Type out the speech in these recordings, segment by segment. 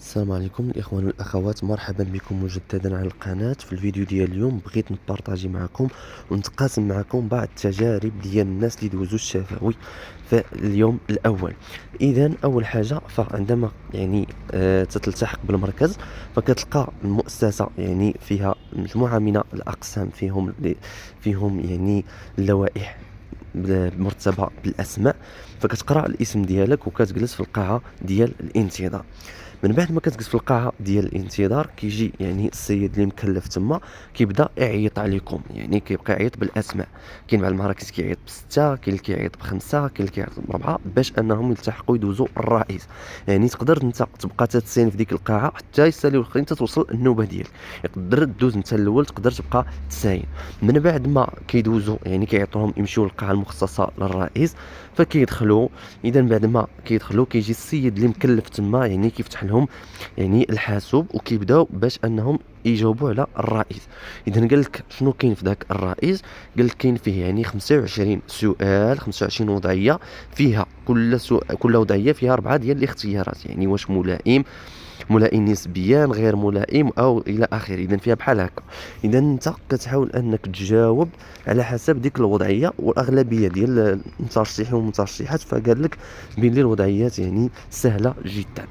السلام عليكم الاخوان والاخوات، مرحبا بكم مجددا على القناه. في الفيديو ديال اليوم بغيت نبارطاجي معكم ونتقاسم معكم بعض التجارب ديال الناس اللي دوزوا الشفوي في اليوم الاول. اذا اول حاجه، فعندما تتلتحق بالمركز، فكتلقى المؤسسه فيها مجموعه من الاقسام، فيهم اللوائح مرتبه بالاسماء. فكتقرا الاسم ديالك وكتجلس في القاعه ديال الانتظار. من بعد ما كتجلس في القاعه ديال الانتظار، كيجي السيد اللي مكلف تما كيبدا يعيط عليكم، كيبقى يعيط بالاسماء. كاين بعض المراكز كيعيط بسته، كاين اللي كيعيط بخمسه، كاين اللي كيعيط بربعه، باش انهم يلتحقوا يدوزوا الرئيس. تقدر انت تبقى تتسين في ديك القاعه حتى يساليو الاخرين توصل النوبه ديالك. يقدر دوز انت الاول، تقدر تبقى تساين. من بعد ما كيدوزوا كيعيطوهم يمشيو للقاعه المخصصه للرئيس، فكيدخلوا. اذا بعد ما كيدخلوا، كيجي السيد اللي مكلف تما كيفتح لهم الحاسوب، وكيبداو باش انهم يجاوبوا على الرئيس. اذا قال لك شنو كاين في ذاك الرئيس؟ قال لك كاين فيه 25 سؤال، 25 وضعيه، فيها كل وضعيه فيها 4 ديال الاختيارات، واش ملائم نسبيا، غير ملائم، او الى اخره. اذا فيها بحال هكا. اذا انت كتحاول انك تجاوب على حسب ديك الوضعيه، والاغلبيه ديال المترشحين والمترشحات فقال لك بين الوضعيات سهله جدا.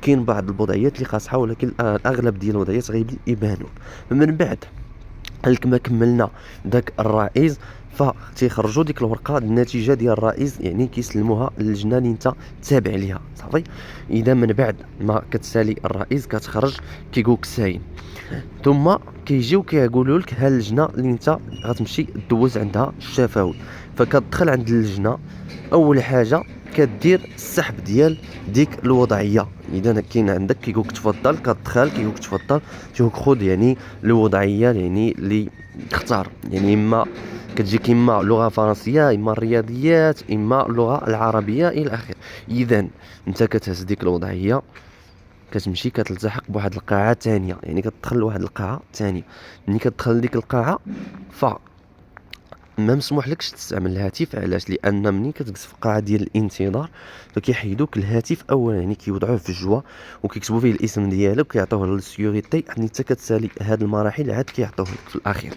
كاين بعض الوضعيات اللي قاصحه، ولكن الاغلب ديال الوضعيات غيبانوا. من بعد ما كملنا داك الرئيس، فتيخرجوا ديك الورقه النتيجه ديال الرئيس، كيسلموها للجنه اللي انت تابع ليها صافي. اذا من بعد ما كتسالي الرئيس كتخرج كيقولك ساين، ثم كيجيو كيقولوا لك ها اللجنه اللي انت غتمشي دوز عندها الشفوي. فكتدخل عند اللجنه، اول حاجه كدير السحب ديال ديك الوضعيه. اذا كاين عندك كيقولك تفضل، كتدخل كيقولك تفضل، كيقولك خذ الوضعيه اللي تختار. اما كتجيك اما لغه فرنسيه، اما الرياضيات، اما اللغه العربيه الى اخره. اذا انت كتهز ديك الوضعيه، كتمشي كتلتحق بواحد القاعه ثانيه، كتدخل لواحد القاعه ثانيه. ملي كتدخل لديك القاعه، ما مسموح لكش تستعمل الهاتف. علاش؟ لان ملي كتجلس في القاعه ديال الانتظار فكيحيدوك الهاتف اولا، كيوضعوه في الجوا وكيكتبوا فيه الاسم ديالك وكيعطوه للسيوريتي. حتى كتسالي هاد المراحل عاد كيعطوه لك في الاخير.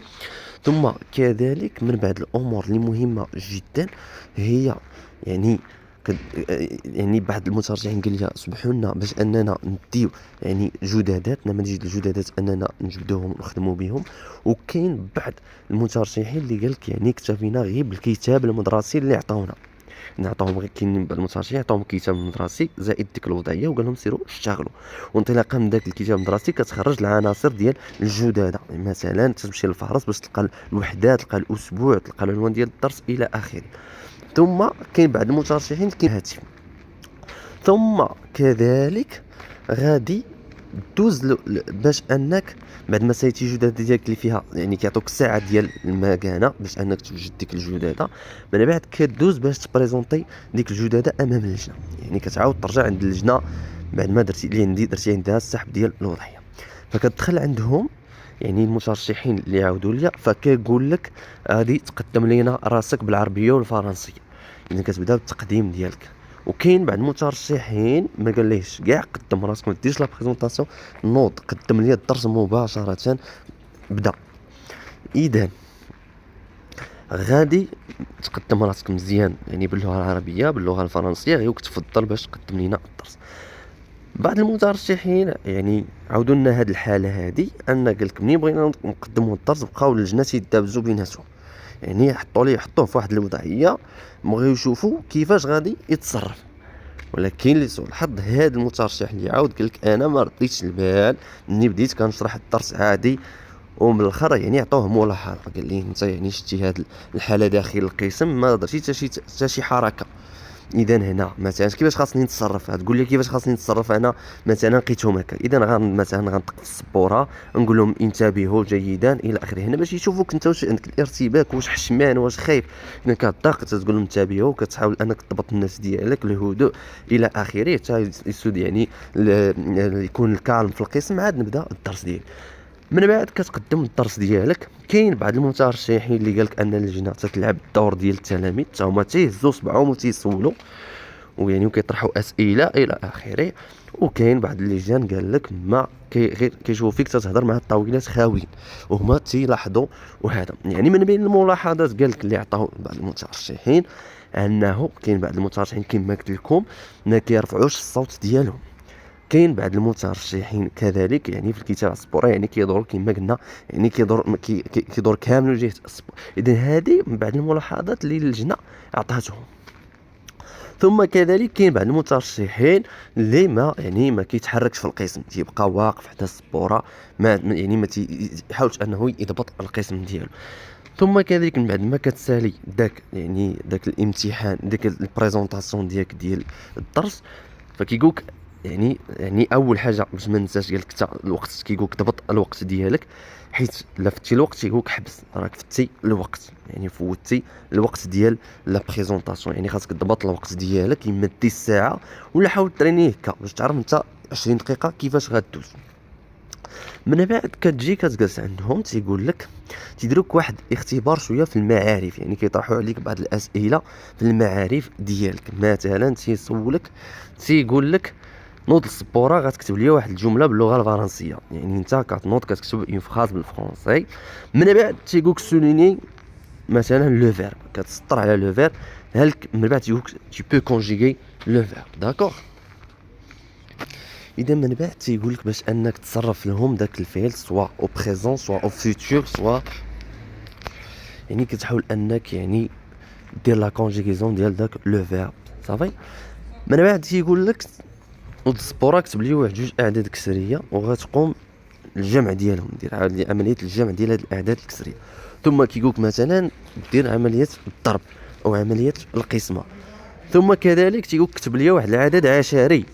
ثم كذلك من بعد الامور اللي مهمه جدا هي يعني كد بعض المترجحين قال لي سمحوا لنا باش اننا نديو جدادات، نماذج الجدادات اننا نجبدوهم ونخدموا بهم. وكاين بعض المترشحين اللي قال لك اكتفينا غير بالكتاب المدرسي اللي عطاونا. نعطوهم غير، كاين بعض المترشحين عطاوهم كتاب مدرسي زائد ديك الوضعيه وقال لهم سيروا اشتغلوا. وانطلاقا من ذاك الكتاب المدرسي كتخرج العناصر ديال الجداده. مثلا تمشي للفهرس باش تلقى الوحدات، تلقى الاسبوع، تلقى العنوان ديال الدرس الى اخره. ثم كاين بعض المترشحين كاين هاتف. ثم كذلك غادي دوز باش انك بعد ما ساليتي الجداده ديالك اللي فيها كيعطوك ساعه ديال المكانه باش انك توجد ديك الجداده. من بعد كدوز باش تبريزونطي ديك الجداده امام اللجنه. كتعاود ترجع عند اللجنه بعد ما درتي عندها السحب ديال الوضعيه. فكتدخل عندهم المترشحين اللي عاودوا ليا، فكيقول لك غادي تقدم لينا راسك بالعربيه والفرنسيه. كتبدا بالتقديم ديالك. وكاين بعض المترشحين ما قال ليش كاع قدم راسك، ما ديرش لا بريزونطاسيون، نوض قدم لي الدرس مباشره، بدا. اذا غادي تقدم راسك مزيان باللغه العربيه، باللغه الفرنسيه، غير تفضل باش تقدم لنا الدرس. بعض المترشحين عاودوا لنا هذه الحاله هذه، ان قال لك ملي بغينا نقدموا الدرس بقاو اللجنه يدابزوا بيناتهم، يحطوه في واحد الوضعيه، بغاو يشوفوا كيفاش غادي يتصرف. ولكن لسوء الحظ هذا المترشح اللي عاود قال لك انا ما رديتش البال ملي بديت كنشرح الدرس عادي، ومن الاخر عطوه ملاحظه. قال لي انت شتي هذه الحاله داخل القسم ما درتي حتى شي حركه. اذا هنا مثلا كيفاش خاصني نتصرف؟ تقول لي كيفاش خاصني نتصرف انا مثلا لقيتهم هكا. اذا مثلا غنطق في السبوره نقول لهم انتبهوا جيدا الى اخره، هنا باش يشوفوك انت واش عندك الارتباك، واش حشمان، واش خايف. اذا كتضاق تقول لهم انتبهوا، كتحاول انك تضبط النفس ديالك، الهدوء الى اخره، حتى يسود يكون الكالم في القسم، عاد نبدا الدرس ديالي. من بعد كتقدم الدرس ديالك. كاين بعض المترشحين اللي قالك ان اللجنه تتلعب الدور ديال التلاميذ، حتى هما تيهزوا صبعهم وتيسولوا وكيطرحوا اسئله الى اخره. وكاين بعض اللجان قال لك ما غير كيشوفوا فيك تتهضر مع الطاولات خاويين وهما تيلاحظوا. وهذا يعني من بين الملاحظات قال لك اللي عطاو بعض المترشحين انه كاين بعض المترشحين كما قلت لكم ما كيرفعوش الصوت ديالهم. كاين بعض المترشحين كذلك يعني في الكتاب السبوره يعني كيدوروا كما قلنا يعني كيدور كامل وجهه السبور. اذا هذه من بعض الملاحظات اللي اللجنه عطاتهم. ثم كذلك كاين بعض المترشحين اللي ما كيتحركش في القسم، تيبقى واقف حتى السبوره ما يحاولش انه يضبط القسم ديالو. ثم كذلك من بعد ما كتسالي داك الامتحان ديك البريزونطاسيون ديال الدرس فكيقولك يعني اول حاجه باش ما ننساش قالك حتى الوقت كيقولك ضبط الوقت ديالك، حيت لا فتي الوقت كيقولك حبس راك فتي الوقت يعني فوتي الوقت ديال لا بريزونطاسيون. يعني خاصك تضبط الوقت ديالك اما دي الساعه ولا حاول ترينيه هكا باش تعرف انت 20 دقيقه كيفاش غادوز. من بعد كتجي كتجلس عندهم تيقول لك تيديروك واحد اختبار شويه في المعارف، يعني كيطرحوا عليك بعض الاسئله في المعارف ديالك. مثلا تيسولك تيقول لك نوض السبوره غتكتب لي واحد الجمله باللغه الفرنسيه، يعني انت كتنوض كتكتب اون فراز بالفرنسي. من بعد تيقولك سوليني مثلا لو فيرب كتسطر على لو فيرب، من بعد تيقولك tu peux conjuguer لو فيرب داكوغ. اذا من بعد تيقول لك باش انك تصرف لهم داك الفعل سوا او بريزون سوا او فيتور سوا، يعني كتحاول انك يعني دير لا كونجيغيزون ديال داك لو فيرب صافي. من بعد تيقول لك السبوره كتب لي واحد جوج اعداد كسريه وغتقوم الجمع ديالهم، دير عمليه الجمع ديال هاد الاعداد الكسريه. ثم كيقولك مثلا دير عمليه الضرب او عمليه القسمه. ثم كذلك تيقولك كتب لي واحد العدد عشري.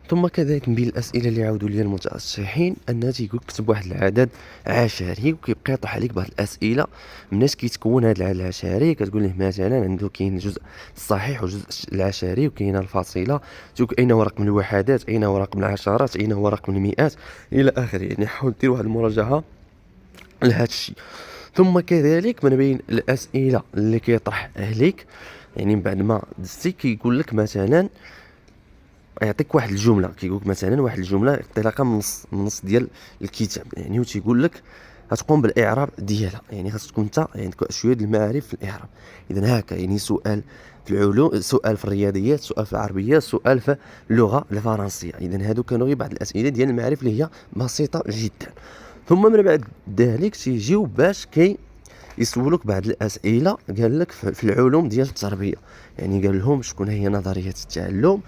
ثم كذلك من بين الاسئله اللي عاودوا لي المترشحين ان تيقول كتب واحد العدد عشري، وكيبقى يطرح عليك بعض الاسئله من اش كيتكون هذا العدد العشري. كتقول له مثلا عنده كاين الجزء الصحيح والجزء العشري وكاين الفاصله، تقول اين هو رقم الوحدات، اين هو رقم العشرات، اين هو رقم المئات الى اخره. يعني حاول دير واحد المراجعه لهذا الشيء. ثم كذلك من بين الاسئله اللي كيطرح عليك يعني من بعد ما دزتي كيقول لك مثلا يعطيك واحد الجمله، كيقولك مثلا واحد الجمله انطلاقا من النص ديال الكتاب يعني، وتيقول لك غتقوم بالاعراب ديالها. يعني خاص تكون انت عندك شويه ديال المعارف في الاعراب. اذا هكا يعني سؤال في العلوم، سؤال في الرياضيات، سؤال في العربيه، سؤال في اللغه الفرنسيه. اذا هادو كانوا غير بعض الاسئله ديال المعارف اللي هي بسيطه جدا. ثم من بعد ذلك تيجيو باش يسولوك بعض الاسئله قال لك في العلوم ديال التربيه. يعني قال لهم شكون هي نظريه التعلم،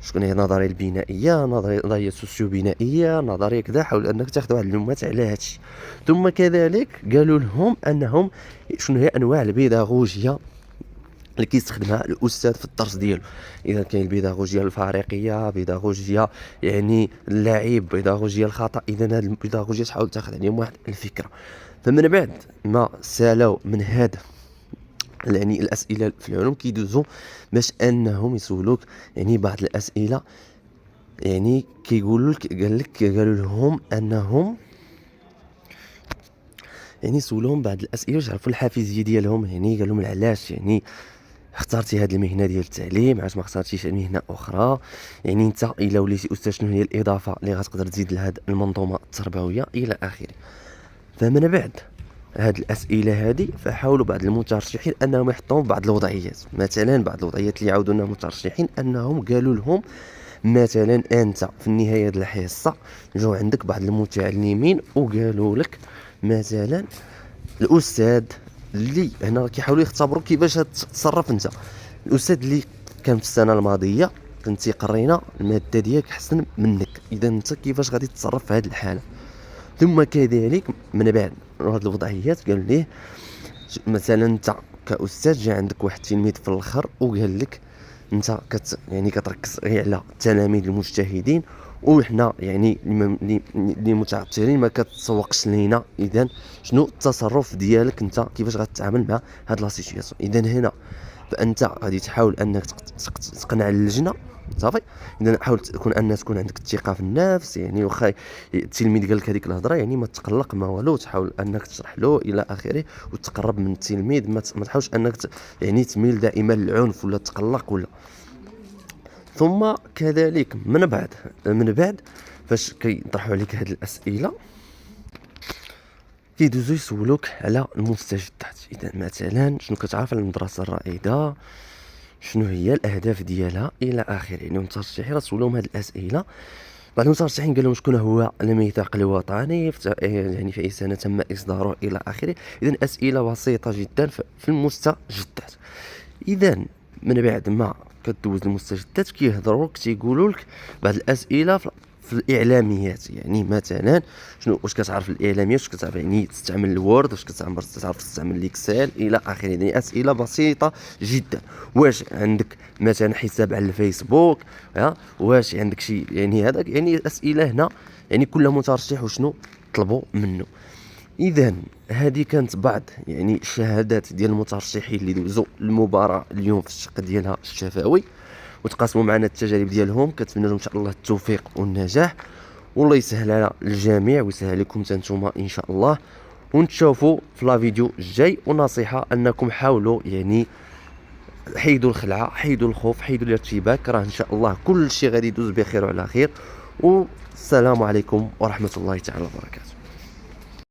شكون هي النظريه البنائيه، نظريه سوسيو بنائيه، نظريه كذا. حاول انك تاخذ واحد المعلومات على هادشي. ثم كذلك قالوا لهم انهم شنو هي انواع البيداغوجيا اللي كيستخدمها الاستاذ في الدرس ديالو. اذا كاين البيداغوجيا الفارقيه، بيداغوجيا يعني اللعب، بيداغوجيا الخطا. اذا هاد البيداغوجيا تحاول تاخذ عليهم واحد الفكره. فمن بعد ما سالوا من هذا يعني الاسئله في العلوم كيدوزوا باش انهم يسولوك يعني بعض الاسئله. يعني كيقولوا لك قالوا لهم انهم يعني سولوهم بعض الاسئله باش يعرفوا الحافزيه ديالهم. يعني قال لهم علاش يعني اخترتي هذه المهنه ديال التعليم، علاش ما اخترتيش مهنه اخرى، يعني انت الا وليتي استاذ شنو هي الاضافه اللي غتقدر تزيد لهذه المنظومه التربويه الى اخره. فمن بعد هاد الاسئله هذه فحاولوا بعض المترشحين انهم يحطوهم بعض الوضعيات. مثلا بعض الوضعيات اللي عاودوا لنا المترشحين انهم قالوا لهم مثلا انت في النهايه ديال الحصه جاو عندك بعض المتعلمين وقالوا لك مثلا الاستاذ اللي هنا كيحاولوا يختبروا كيفاش تتصرف انت. الاستاذ اللي كان في السنه الماضيه كنتي قرينا الماده ديالك احسن منك، اذا انت كيفاش غادي تتصرف في هذه الحاله. ثم كذلك من بعد هاد الوضعيات قال ليه مثلا انت كاستاذ جا عندك واحد التلميذ في الاخر وقال لك انت يعني كتركز غير على التلاميذ المجتهدين وحنا يعني اللي متعثرين ما كتسوقش لينا. اذا شنو التصرف ديالك انت، كيفاش غتتعامل مع هاد لا سيتوياسيون. اذا هنا فانت غادي تحاول انك تقنع اللجنه صافي. اذا حاول تكون عندك الثقه في النفس. يعني واخا التلميذ قال لك هذيك الهضره يعني ما تقلق ما والو، تحاول انك تشرح له الى اخره وتقرب من التلميذ. ما تحاولش انك يعني تميل دائما للعنف ولا تقلق ولا. ثم كذلك من بعد فاش كيطرحوا عليك هاد الاسئله كيدوزو يسولوك على المستجدات. اذا مثلا شنو كتعرف على المدرسه الرائده، شنو هي الاهداف ديالها الى اخره. يعني المترشحين رسولهم هاد الاسئله. بعض المترشحين قال لهم شكون هو الميثاق الوطني يعني في اي سنه تم اصداره الى اخره. اذا اسئله بسيطه جدا في المستجدات. اذا من بعد ما كدوز المستجدات كيهضروك تيقولوا لك بعض الاسئله في الاعلاميات. يعني مثلا شنو، واش كتعرف الاعلاميات، واش كتعرف يعني تستعمل الوورد، واش تعرف تستعمل الاكسل الى اخره. يعني اسئله بسيطه جدا. واش عندك مثلا حساب على الفيسبوك، واش عندك شي، يعني هذاك يعني اسئله هنا يعني كل مترشح وشنو طلبوا منه. اذا هذه كانت بعض يعني الشهادات ديال المترشحين اللي دوزوا المباراة اليوم في الشق ديالها الشفوي وتقاسموا معنا التجارب ديالهم. كنتمنى لهم ان شاء الله التوفيق والنجاح، والله يسهل على الجميع ويسهل لكم نتوما ان شاء الله. ونتشوفوا في لا فيديو الجاي. ونصيحة انكم حاولوا يعني حيدوا الخلعة، حيدوا الخوف، حيدوا الارتباك. راه ان شاء الله كل شيء غادي يدوز بخير وعلى خير. والسلام عليكم ورحمة الله تعالى وبركاته.